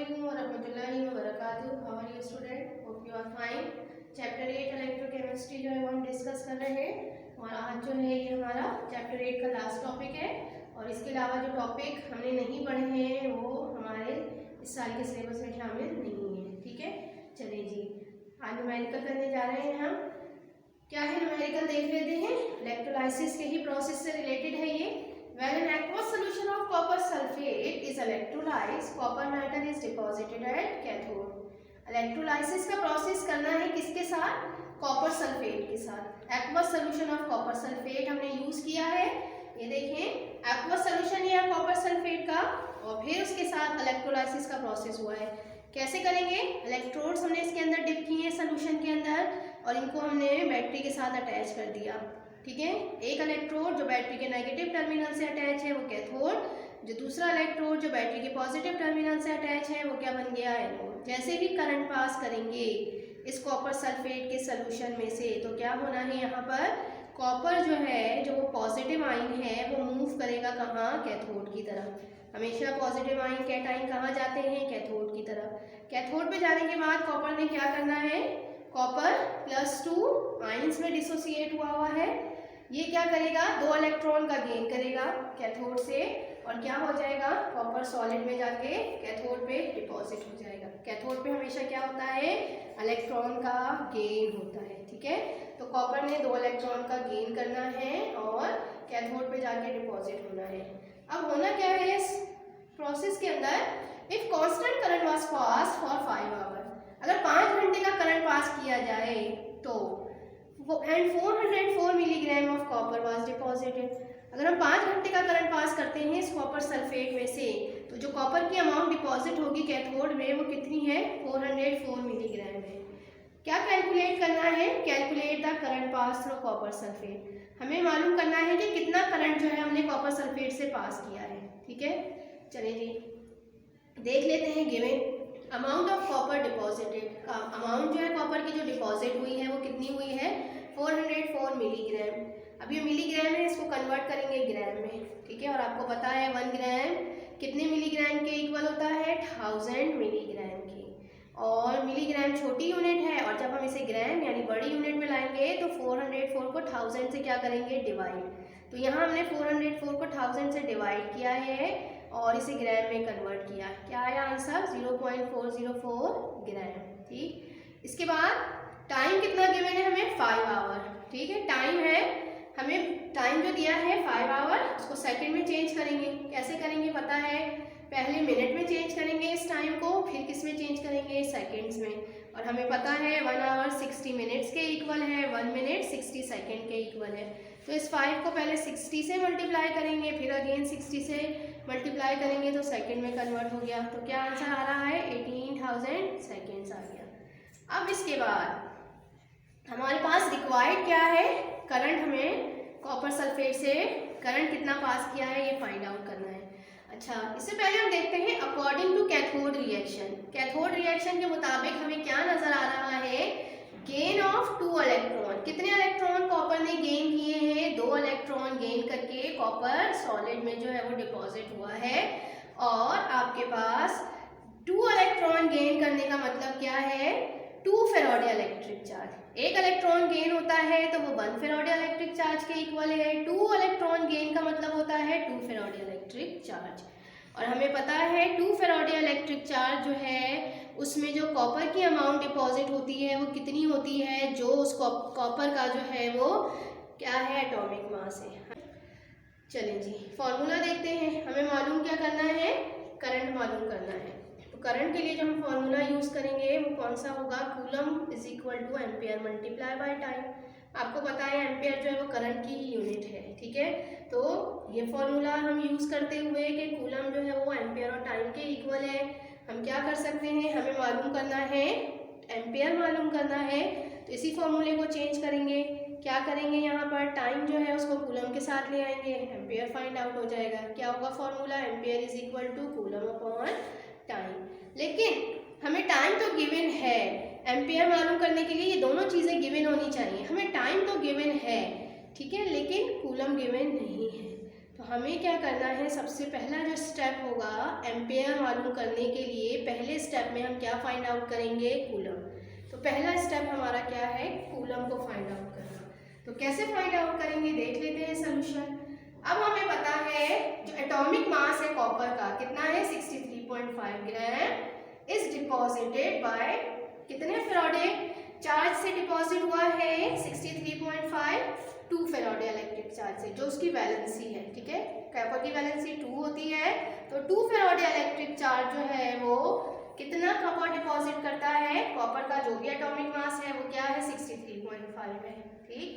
Assalamualaikum warahmatullahi wabarakatuh. How are you student? Hope you are fine. Chapter 8 electrochemistry जो है वो हम discuss कर रहे हैं और आज जो है ये हमारा चैप्टर 8 का लास्ट टॉपिक है। और इसके अलावा जो टॉपिक हमने नहीं पढ़े हैं वो हमारे इस साल के सिलेबस में शामिल नहीं है। ठीक है, चलिए जी आज न्यूमेरिकल करने जा रहे हैं हम। क्या है न्यूमेरिकल देख लेते हैं। इलेक्ट्रोलाइसिस के ही प्रोसेस से रिलेटेड है ये। When an aqueous solution of copper sulfate is electrolyzed, copper metal is deposited at cathode. Electrolysis का प्रोसेस करना है किसके साथ? कॉपर सल्फेट के साथ। Aqueous solution of copper sulphate हमने यूज किया है। ये देखें एक्वस सोल्यूशन या कॉपर सल्फेट का, और फिर उसके साथ इलेक्ट्रोलाइसिस का प्रोसेस हुआ है। कैसे करेंगे? इलेक्ट्रोड्स हमने इसके अंदर डिप किए सोल्यूशन के अंदर और इनको हमने बैटरी के साथ अटैच कर दिया। ठीक है, एक इलेक्ट्रोड जो बैटरी के नेगेटिव टर्मिनल से अटैच है वो कैथोड, जो दूसरा इलेक्ट्रोड जो बैटरी के पॉजिटिव टर्मिनल से अटैच है वो क्या बन गया? एनोड। जैसे भी करंट पास करेंगे इस कॉपर सल्फेट के सोल्यूशन में से तो क्या होना है? यहाँ पर कॉपर जो है जो पॉजिटिव आयन है वो मूव करेगा कहाँ? कैथोड की तरफ। हमेशा पॉजिटिव आयन कैटायन कहाँ जाते हैं? कैथोड की तरफ। कैथोड पे जाने के बाद कॉपर ने क्या करना है? कॉपर +2 आयंस में डिसोसिएट हुआ है। ये क्या करेगा? 2 इलेक्ट्रॉन का गेन करेगा कैथोड से और क्या हो जाएगा? कॉपर सॉलिड में जाके कैथोड पे डिपॉजिट हो जाएगा। कैथोड पे हमेशा क्या होता है? इलेक्ट्रॉन का गेन होता है। ठीक है, तो कॉपर ने 2 इलेक्ट्रॉन का गेन करना है और कैथोड पे जाके डिपॉजिट होना है। अब होना क्या है इस प्रोसेस के अंदर? If constant current was pass for 5 hour, अगर 5 घंटे का करंट पास किया जाए तो and 404 milligram of copper was deposited. अगर हम 5 घंटे का करंट पास करते हैं इस कॉपर सल्फेट में से तो जो कॉपर की अमाउंट डिपॉजिट होगी कैथोड में वो कितनी है? 404 मिलीग्राम है। क्या कैलकुलेट करना है? Calculate the current pass through copper sulphate. हमें मालूम करना है कि कितना करंट जो है हमने कॉपर सल्फेट से पास किया है। ठीक है, चलिए जी देख लेते हैं। Given amount of copper deposited, amount जो है कॉपर की जो डिपॉजिट हुई है वो कितनी हुई है? 404 मिलीग्राम। अब ये मिलीग्राम है, इसको कन्वर्ट करेंगे ग्राम में। ठीक है, और आपको पता है 1 ग्राम कितने मिलीग्राम के इक्वल होता है? 1000 मिलीग्राम की। और मिलीग्राम छोटी यूनिट है और जब हम इसे ग्राम यानी बड़ी यूनिट में लाएंगे तो 404 को 1000 से क्या करेंगे? डिवाइड। तो यहाँ हमने 404 को 1000 से डिवाइड किया है और इसे ग्राम में कन्वर्ट किया। क्या आया आंसर? 0.404 ग्राम। ठीक, इसके बाद टाइम कितना गिवन है हमें? 5 आवर। ठीक है, टाइम है, हमें टाइम जो दिया है 5 आवर, उसको सेकंड में चेंज करेंगे। कैसे करेंगे पता है? पहले मिनट में चेंज करेंगे इस टाइम को, फिर किस में चेंज करेंगे? सेकंड्स में। और हमें पता है 1 आवर 60 मिनट्स के इक्वल है, 1 मिनट 60 सेकेंड के इक्वल है। तो इस 5 को पहले 60 से मल्टीप्लाई करेंगे, फिर अगेन 60 से मल्टीप्लाई करेंगे तो सेकंड में कन्वर्ट हो गया। तो क्या आंसर आ रहा है? 18,000 सेकेंड्स आ गया। अब इसके बाद हमारे पास रिक्वायर्ड क्या है? करंट। हमें कॉपर सल्फेट से करंट कितना पास किया है ये फाइंड आउट करना है। अच्छा, इससे पहले हम देखते हैं according to cathode reaction. Cathode reaction के मुताबिक हमें क्या नजर आ रहा है? Gain of 2 electron. कितने इलेक्ट्रॉन कॉपर ने गेन किए हैं? 2 इलेक्ट्रॉन गेन करके कॉपर सॉलिड में जो है वो डिपॉजिट हुआ है। और आपके पास 2 इलेक्ट्रॉन गेन करने का मतलब क्या है? 2 फेरोडी इलेक्ट्रिक चार्ज। एक इलेक्ट्रॉन गेन होता है तो वो 1 फेरोडी इलेक्ट्रिक चार्ज के इक्वल है। 2 इलेक्ट्रॉन गेन का मतलब होता है 2 फेरोडी इलेक्ट्रिक चार्ज। और हमें पता है 2 फेरोडी इलेक्ट्रिक चार्ज जो है उसमें जो कॉपर की अमाउंट डिपॉजिट होती है वो कितनी होती है? जो उस कॉपर का जो है वो क्या है? एटॉमिक मास है। चलिए जी फॉर्मूला देखते हैं। हमें मालूम क्या करना है? करंट मालूम करना है। तो करंट के लिए जो हम फॉर्मूला यूज करेंगे वो कौन सा होगा? Coulomb is equal two ampere multiply by time. आपको पता है एम्पियर जो है वो करंट की ही यूनिट है। ठीक है, तो ये फॉर्मूला हम यूज करते हुए कि कूलम जो है वो एम्पियर और टाइम के इक्वल है, हम क्या कर सकते हैं? हमें मालूम करना है एम्पियर मालूम करना है, तो इसी फॉर्मूले को चेंज करेंगे। क्या करेंगे? यहाँ पर टाइम जो है उसको कूलम के साथ ले आएंगे, एम्पियर फाइंड आउट हो जाएगा। क्या होगा formula? Ampere is equal to coulomb upon time. लेकिन हमें टाइम तो गिवन है, एम्पियर मालूम करने के लिए ये दोनों चीज़ें गिवन होनी चाहिए। हमें टाइम तो गिवन है, ठीक है, लेकिन कूलम गिवन नहीं है। तो हमें क्या करना है, सबसे पहला जो स्टेप होगा एम्पेयर मालूम करने के लिए, पहले स्टेप में हम क्या फाइंड आउट करेंगे, कूलम। तो पहला स्टेप हमारा क्या है, कूलम को फाइंड आउट करना। तो कैसे फाइंड आउट करेंगे, देख लेते हैं सोल्यूशन। अब हमें पता है जो एटॉमिक मास है कॉपर का कितना है, 63.5 ग्राम इज डिपॉजिटेड बाय कितने फेराडे चार्ज से डिपॉजिट हुआ है, 63.5 2 फेराडे इलेक्ट्रिक चार्ज से, जो उसकी वैलेंसी है। ठीक है, कॉपर की वैलेंसी 2 होती है, तो 2 फेराडे इलेक्ट्रिक चार्ज जो है वो कितना कॉपर डिपॉजिट करता है, कॉपर का जो भी एटॉमिक मास है वो क्या है, 63.5 है। ठीक,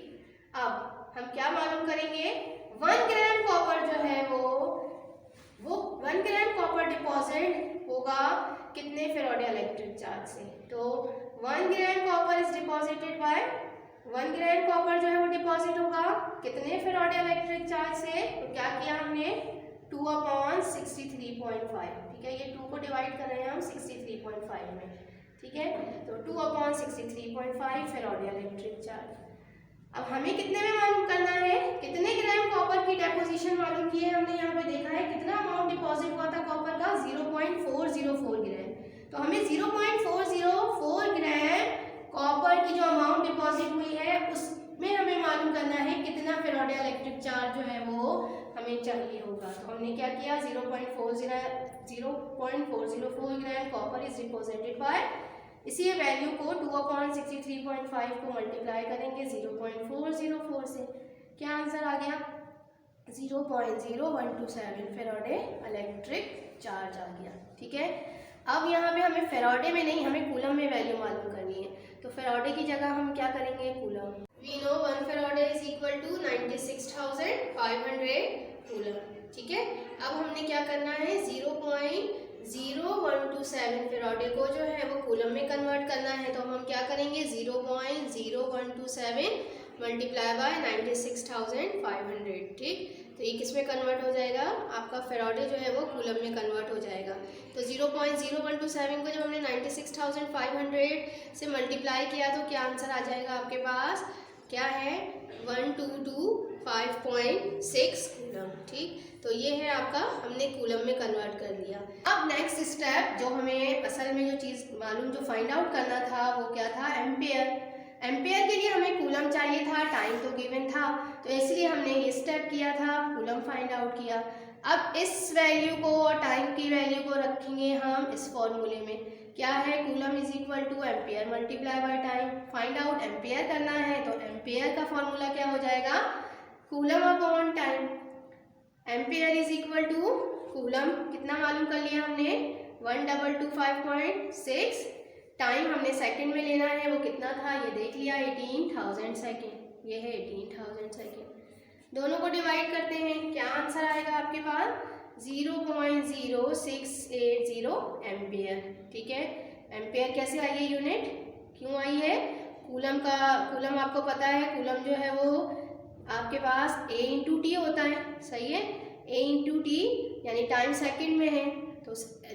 अब हम क्या मालूम करेंगे, 1 ग्राम कॉपर जो है वो 1 ग्राम कॉपर डिपॉजिट होगा कितने फेराडे इलेक्ट्रिक चार्ज से। तो 1 gram copper is deposited bye 1 gram copper जो है वो डिपॉजिट होगा कितने फेराडे इलेक्ट्रिक चार्ज से। तो क्या किया हमने, 2/63.5। ठीक है, ये 2 को डिवाइड कर रहे हैं हम 63.5 में। ठीक है, तो 2/63.5 फेराडे इलेक्ट्रिक चार्ज। अब हमें कितने में मालूम करना है, कितने ग्राम कॉपर की डेपोजिशन मालूम की है हमने, यहाँ पे देखा है कितना अमाउंट डिपॉजिट हुआ था कॉपर का, 0.404 ग्राम। तो हमें 0.404 ग्राम कॉपर की जो अमाउंट डिपॉजिट हुई है उसमें हमें मालूम करना है कितना फेराडे इलेक्ट्रिक चार्ज जो है वो हमें चाहिए होगा। तो हमने क्या किया, 0.404 gram copper is deposited bye, इसी वैल्यू को 2/63.5 को मल्टीप्लाई करेंगे 0.404 से, क्या आंसर आ गया, 0.0127 फेराडे इलेक्ट्रिक चार्ज आ गया। ठीक है, अब यहाँ पे हमें फेराडे में नहीं, हमें कूलम में वैल्यू मालूम करनी है। तो फेराडे की जगह हम क्या करेंगे, coulomb. We know 1 faraday is equal to 96,500 coulomb. ठीक है, अब हमने क्या करना है, 0.0127 फेराडे को जो है वो कूलम में कन्वर्ट करना है। तो हम क्या करेंगे, 0.0127 मल्टीप्लाई बाय 96,500। ठीक, तो ये किस में कन्वर्ट हो जाएगा, आपका फेराडे जो है वो कूलम में कन्वर्ट हो जाएगा। तो 0.0127 को जब हमने 96,500 से मल्टीप्लाई किया तो क्या आंसर आ जाएगा आपके पास, क्या है, 1225.6 कूलम। ठीक, तो ये है आपका, हमने कूलम में कन्वर्ट कर लिया। अब नेक्स्ट स्टेप जो हमें असल में जो चीज़ मालूम, जो फाइंड आउट करना था वो क्या था, एम्पेयर। एम्पेयर के लिए हमें कूलम चाहिए था, टाइम तो गिवन था, तो इसलिए हमने ये स्टेप किया था, कूलम फाइंड आउट किया। अब इस वैल्यू को और टाइम की वैल्यू को रखेंगे हम इस फॉर्मूले में, क्या है, coulomb is equal to ampere multiply by time. Find out ampere करना है तो एम्पेयर का फॉर्मूला क्या हो जाएगा, coulomb upon time. Ampere is equal to coulomb कितना मालूम कर लिया हमने, 1225.6। टाइम हमने सेकंड में लेना है, वो कितना था ये देख लिया, 18,000 सेकेंड। ये है 18,000 सेकेंड। दोनों को डिवाइड करते हैं, क्या आंसर आएगा आपके पास, 0.0680 एम्पेयर। ठीक है, एम्पेयर कैसे आई है यूनिट, क्यों आई है, कूलम का, कूलम आपको पता है, कूलम जो है वो आपके पास A इंटू टी होता है, सही है, A इंटू टी यानी टाइम सेकंड में है, तो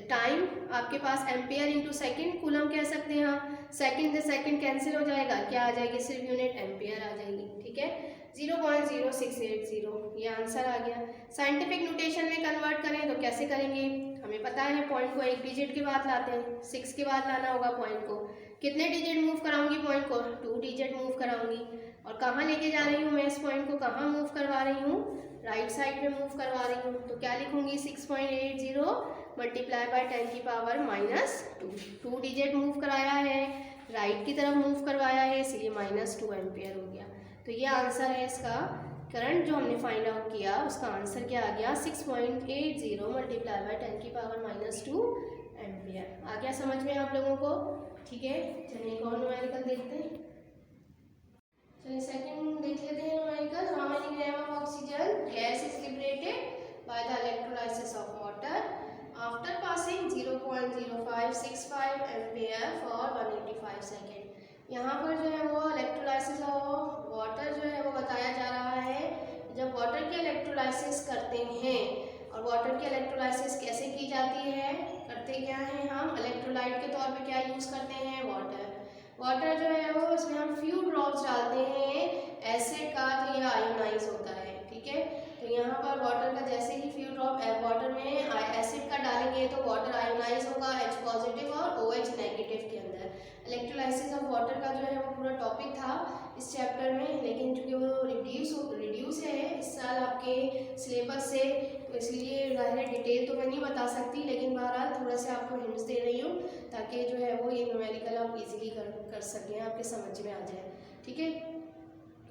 टाइम आपके पास एम्पेयर इंटू सेकंड कूलम कह सकते हैं हम। सेकंड से सेकंड कैंसिल हो जाएगा, क्या आ जाएगी, सिर्फ यूनिट एम्पेयर आ जाएगी। ठीक है, 0.0680 ये आंसर आ गया। साइंटिफिक नोटेशन में कन्वर्ट करें तो कैसे करेंगे, हमें पता है पॉइंट को एक डिजिट के बाद लाते हैं, 6 के बाद लाना होगा पॉइंट को। कितने डिजिट मूव कराऊंगी पॉइंट को, 2 डिजिट मूव कराऊंगी। और कहाँ लेके जा रही हूँ मैं इस पॉइंट को, कहाँ मूव करवा रही हूँ, राइट साइड में मूव करवा रही हूँ। तो क्या लिखूंगी, 6.80 मल्टीप्लाई बाय 10 की पावर -2। 2 डिजिट मूव कराया है, राइट की तरफ मूव करवाया है, इसलिए -2 एम्पेयर हो गया। तो ये आंसर है इसका, करंट जो हमने फाइंड आउट किया उसका आंसर क्या आ गया, 6.80 मल्टीप्लाई बाय 10 की पावर -2 एम्पेयर। आ गया समझ में आप लोगों को। ठीक है, चलिए एक और न्यूमेरिकल देखते हैं। चलिए सेकंड देख लेते हैं numerical. How many gram of oxygen gas is liberated by the electrolysis of water after passing 0.0565 ampere for 185 second. यहाँ पर जो है वो इलेक्ट्रोलाइसिस ऑफ वाटर जो है वो बताया जा रहा है। जब वाटर की इलेक्ट्रोलाइसिस करते हैं, और वाटर की इलेक्ट्रोलाइसिस कैसे की जाती है, करते क्या है हम, इलेक्ट्रोलाइट के तौर पे क्या यूज़ करते हैं, वाटर। वाटर जो है वो इसमें हम फ्यू ड्रॉप्स डालते हैं एसिड का, तो यह आयोनाइज होता है। ठीक है, तो तो यहाँ पर वाटर का जैसे ही फ्यू ड्रॉप वाटर में एसिड का डालेंगे तो वाटर आयोनाइज होगा H पॉजिटिव और OH नेगेटिव के अंदर। इलेक्ट्रोलाइसिस ऑफ वाटर का जो है वो पूरा टॉपिक था इस चैप्टर में, लेकिन चूँकि वो रिड्यूस है इस साल आपके सिलेबस से, तो इसलिए ज़ाहिर डिटेल तो मैं नहीं बता सकती, लेकिन बहरहाल थोड़ा सा आपको हिंट्स दे रही हूँ ताकि जो है वो ये न्यूमेरिकल आप इजीली कर सकें, आपके समझ में आ जाए। ठीक है,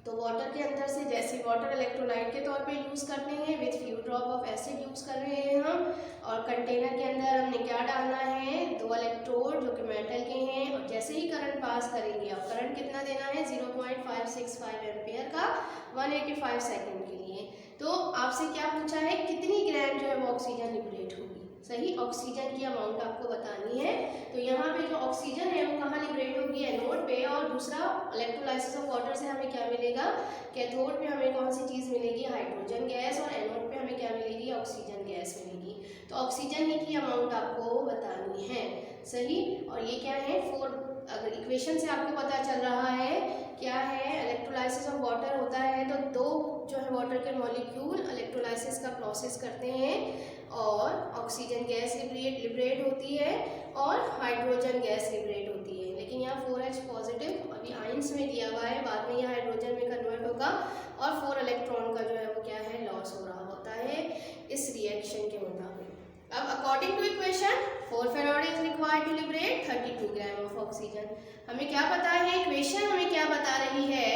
तो वाटर के अंदर से जैसे वाटर इलेक्ट्रोलाइट के तौर पे यूज़ करते हैं, with few drop of acid use कर रहे हैं हम, और कंटेनर के अंदर हमने क्या डालना है, 2 इलेक्ट्रोड जो कि मेटल के हैं, और जैसे ही करंट पास करेंगे, और करंट कितना देना है 0.565 एम्पियर का 185 सेकेंड के लिए। तो आपसे क्या पूछा है, कितनी ग्राम जो है वो ऑक्सीजन लिबरेट होगी, सही ऑक्सीजन की अमाउंट आपको बतानी है। तो यहाँ पे जो ऑक्सीजन है वो कहाँ लिबरेट होगी, एनोड पे, और दूसरा इलेक्ट्रोलाइसिस ऑफ वाटर से हमें क्या मिलेगा, कैथोड पे हमें कौन सी चीज़ मिलेगी, हाइड्रोजन गैस, और एनोड पे हमें क्या मिलेगी, ऑक्सीजन गैस मिलेगी। तो ऑक्सीजन की अमाउंट आपको बतानी है, सही। और ये क्या है, 4, अगर इक्वेशन से आपको पता चल रहा है क्या है, इलेक्ट्रोलाइसिस ऑफ वाटर होता है तो 2 जो है वाटर के मॉलिक्यूल इलेक्ट्रोलाइसिस का प्रोसेस करते हैं और ऑक्सीजन गैस लिबरेट होती है और हाइड्रोजन गैस लिबरेट होती है। लेकिन यहाँ 4H पॉजिटिव अभी आयंस में दिया हुआ है, बाद में यह हाइड्रोजन में कन्वर्ट होगा और 4 इलेक्ट्रॉन का जो है वो क्या है, लॉस हो रहा होता है इस रिएक्शन के मुताबिक। अब according to equation 4 faraday is required to liberate 32 gram of oxygen. हमें क्या पता है, इक्वेशन हमें क्या बता रही है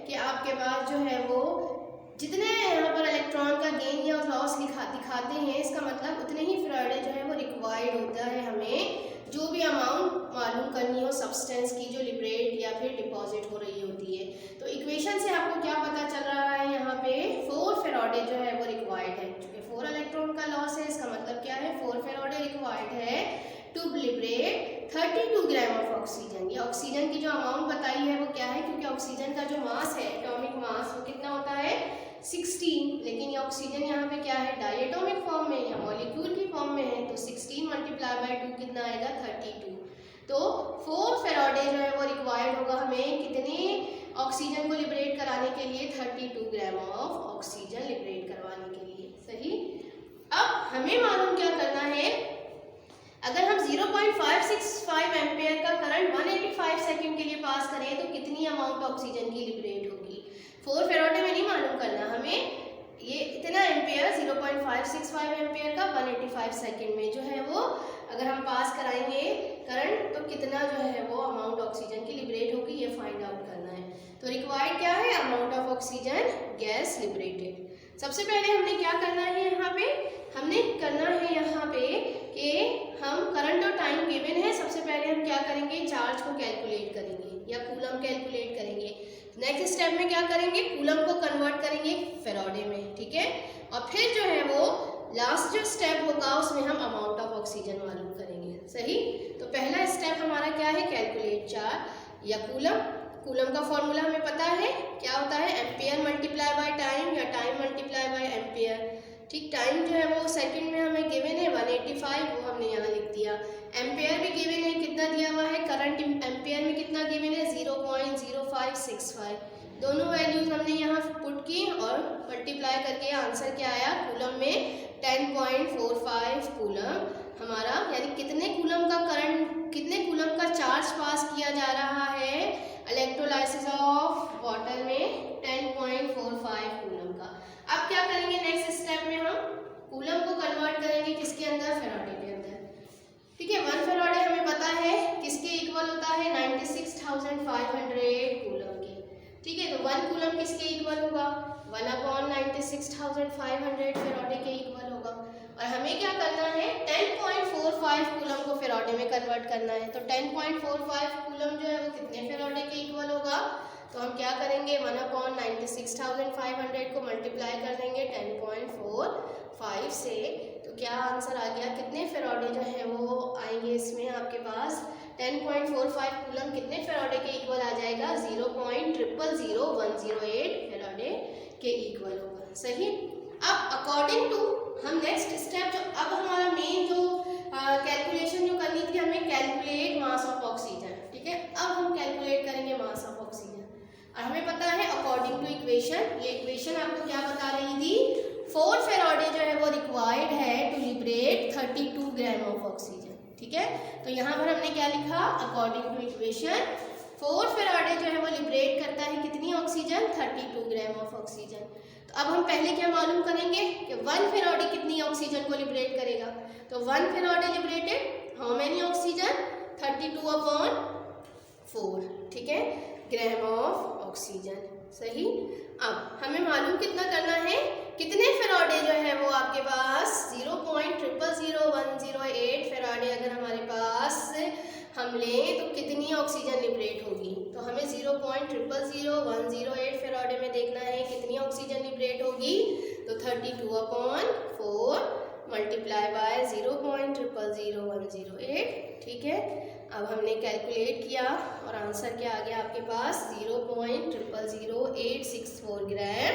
कि आपके पास जो है वो जितने यहाँ पर इलेक्ट्रॉन का गेन या लॉस दिखाते हैं, इसका मतलब उतने ही फैराड जो है वो रिक्वायर्ड होता है हमें जो भी अमाउंट मालूम करनी हो सब्सटेंस की जो लिबरेट या फिर डिपॉजिट हो रही होती है। तो इक्वेशन से आपको क्या पता चल रहा है, यहाँ पे 4 फैराडे जो है वो रिक्वायर्ड है, क्योंकि 4 इलेक्ट्रॉन का लॉस है, इसका मतलब क्या है, 4 फैराडे रिक्वायर्ड है to liberate 32 gram of oxygen. ये ऑक्सीजन की जो अमाउंट बताई है वो क्या है, क्योंकि ऑक्सीजन का जो मास है, एटॉमिक मास, वो कितना होता है 16, लेकिन ये ऑक्सीजन यहाँ पे क्या है, डायटोमिक फॉर्म में या मॉलिक्यूल की फॉर्म में है, तो 16 मल्टीप्लाई बाय 2 कितना आएगा 32। तो 4 फैराडे जो है वो रिक्वायर्ड होगा हमें कितने ऑक्सीजन को लिबरेट कराने के लिए, 32 ग्राम ऑफ ऑक्सीजन लिबरेट करवाने के लिए, सही। अब हमें मालूम क्या करना है, अगर हम 0.565 एम्पियर का करंट 185 सेकेंड के लिए पास करें तो कितनी अमाउंट ऑक्सीजन की लिबरेट होगी। 4 फैराडे में नहीं मालूम करना हमें, ये इतना एम्पियर 0.565 एम्पियर का 185 सेकेंड में जो है वो अगर हम पास कराएंगे करंट तो कितना जो है वो अमाउंट ऑक्सीजन की लिबरेट होगी, ये फाइंड आउट करना है। तो रिक्वायर्ड क्या है, amount of oxygen gas liberated. सबसे पहले हमने क्या करना है, यहाँ पे हमने करना है यहाँ पे कि हम करंट और टाइम गिवन है, सबसे पहले हम क्या करेंगे, चार्ज को कैलकुलेट करेंगे या कूलम कैलकुलेट करेंगे। नेक्स्ट स्टेप में क्या करेंगे, कूलम को कन्वर्ट करेंगे फैराडे में, ठीक है। और फिर जो है वो लास्ट जो स्टेप होगा उसमें हम अमाउंट ऑफ ऑक्सीजन मालूम करेंगे, सही। तो पहला स्टेप हमारा क्या है, कैलकुलेट चार्ज या कूलम। कूलम का फॉर्मूला हमें पता है क्या होता है, एम्पियर मल्टीप्लाई बाय टाइम या टाइम मल्टीप्लाई बाय एम्पियर, ठीक। टाइम जो है वो सेकंड में हमें गिवन है 185, वो हमने यहाँ लिख दिया। एम्पियर भी गिवन है, कितना दिया हुआ है, करंट एम्पियर में कितना गिवन है 0.0565, दोनों वैल्यूज हमने यहाँ पुट की और मल्टीप्लाई करके आंसर क्या आया, कूलम में 10.45 कूलम हमारा, यानी कितने कूलम का करंट, कितने कूलम का चार्ज पास किया जा रहा है इलेक्ट्रोलाइसिस ऑफ वाटर में 10.45 कूलम का। अब क्या करेंगे, नेक्स्ट स्टेप में हम कूलम को कन्वर्ट करेंगे किसके अंदर, फैराडे के अंदर, ठीक है। 1 फैराडे हमें पता है किसके इक्वल होता है, 96,500 कूलम के, ठीक है। तो 1 कूलम किसके इक्वल होगा, 1/96,500 फैराडे के इक्वल होगा। और हमें क्या करना है, 10.45 कूलम को फैराडे में कन्वर्ट करना है। तो 10.45 कूलम जो है वो कितने फैराडे के इक्वल होगा, तो हम क्या करेंगे, 1/96,500 को मल्टीप्लाई कर देंगे 10.45 से, तो क्या आंसर आ गया, कितने फैराडे जो है वो आएंगे इसमें आपके पास, 10.45 कूलम कितने फैराडे के इक्वल आ जाएगा, 0.000108 फैराडे के इक्वल होगा, सही। अब अकॉर्डिंग टू हम नेक्स्ट स्टेप जो अब हमारा मेन जो कैलकुलेशन जो करनी थी हमें, कैलकुलेट मास ऑफ ऑक्सीजन, ठीक है। अब हम कैलकुलेट करेंगे मास ऑफ ऑक्सीजन, और हमें पता है अकॉर्डिंग टू इक्वेशन, ये इक्वेशन आपको क्या बता रही थी, 4 फेराडे जो है वो रिक्वायर्ड है to liberate 32 gram of oxygen. ठीक है, तो यहाँ पर हमने क्या लिखा, अकॉर्डिंग टू इक्वेशन 4 फेराडे जो है वो लिबरेट करता है कितनी ऑक्सीजन, 32 ग्राम ऑफ ऑक्सीजन। तो अब हम पहले क्या मालूम करेंगे कि 1 फेराडे कितनी ऑक्सीजन को लिबरेट करेगा। तो 1 Faraday liberated how many oxygen, 32/4, ठीक है, ग्राम ऑफ ऑक्सीजन। सही। अब हमें मालूम कितना करना है, कितने फेराडे जो है वो आपके पास 0.000108 फेराडे अगर हमारे पास हम लें तो कितनी ऑक्सीजन लिबरेट होगी। तो हमें 0.000108 फेराडे में देखना है कितनी ऑक्सीजन लिबरेट होगी। तो 32/4 मल्टीप्लाई बाय 0.000108। ठीक है, अब हमने कैलकुलेट किया और आंसर क्या आ गया आपके पास, 0.000864 ग्राम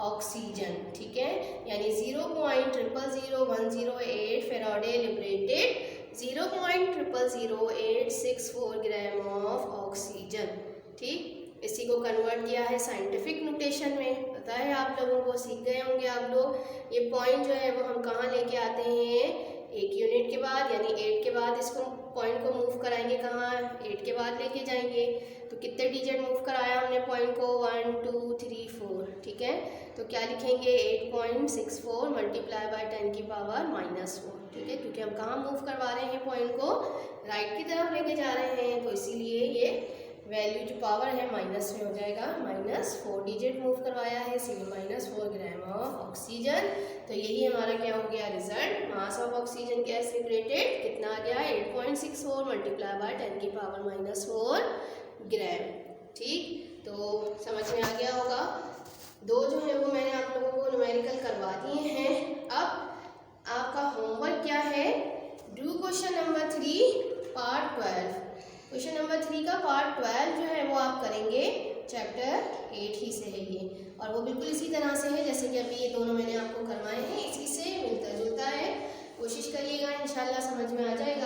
ऑक्सीजन। ठीक है, यानी 0.000108 Faraday liberated 0.000864 gram of oxygen. ठीक, इसी को कन्वर्ट किया है साइंटिफिक नोटेशन में, पता है आप लोगों को, सीख गए होंगे आप लोग। ये पॉइंट जो है वो हम कहाँ लेके आते हैं, एक यूनिट के बाद यानी 8 के बाद इसको पॉइंट को मूव कराएंगे, कहाँ, 8 के बाद लेके जाएंगे। तो कितने डिजिट मूव कराया हमने पॉइंट को, 1 2 3 4। ठीक है, तो क्या लिखेंगे, 8.64 मल्टीप्लाई बाय 10 की पावर -4। ठीक है, क्योंकि हम कहाँ मूव करवा रहे हैं पॉइंट को, राइट की तरफ लेके जा रहे हैं, तो इसीलिए ये वैल्यू जो पावर है माइनस में हो जाएगा, -4 डिजिट मूव करवाया है, इसीलिए -4 ग्राम ऑफ ऑक्सीजन। तो यही हमारा क्या हो गया result, mass of oxygen gas liberated कितना आ गया, 8.64 मल्टीप्लाई बाय 10 की पावर -4 ग्राम। ठीक, तो समझ में आ गया होगा। दो जो है वो मैंने आप लोगों को न्यूमेरिकल करवा दिए हैं। अब आपका होमवर्क क्या है, do question number 3 part 12। Question number 3 का पार्ट 12 जो है वो आप करेंगे चैप्टर 8 ही से है ये, और वो बिल्कुल इसी तरह से है जैसे कि अभी ये दोनों मैंने आपको करवाए हैं, इसी से मिलता जुलता है। कोशिश करिएगा, इंशाल्लाह समझ में आ जाएगा।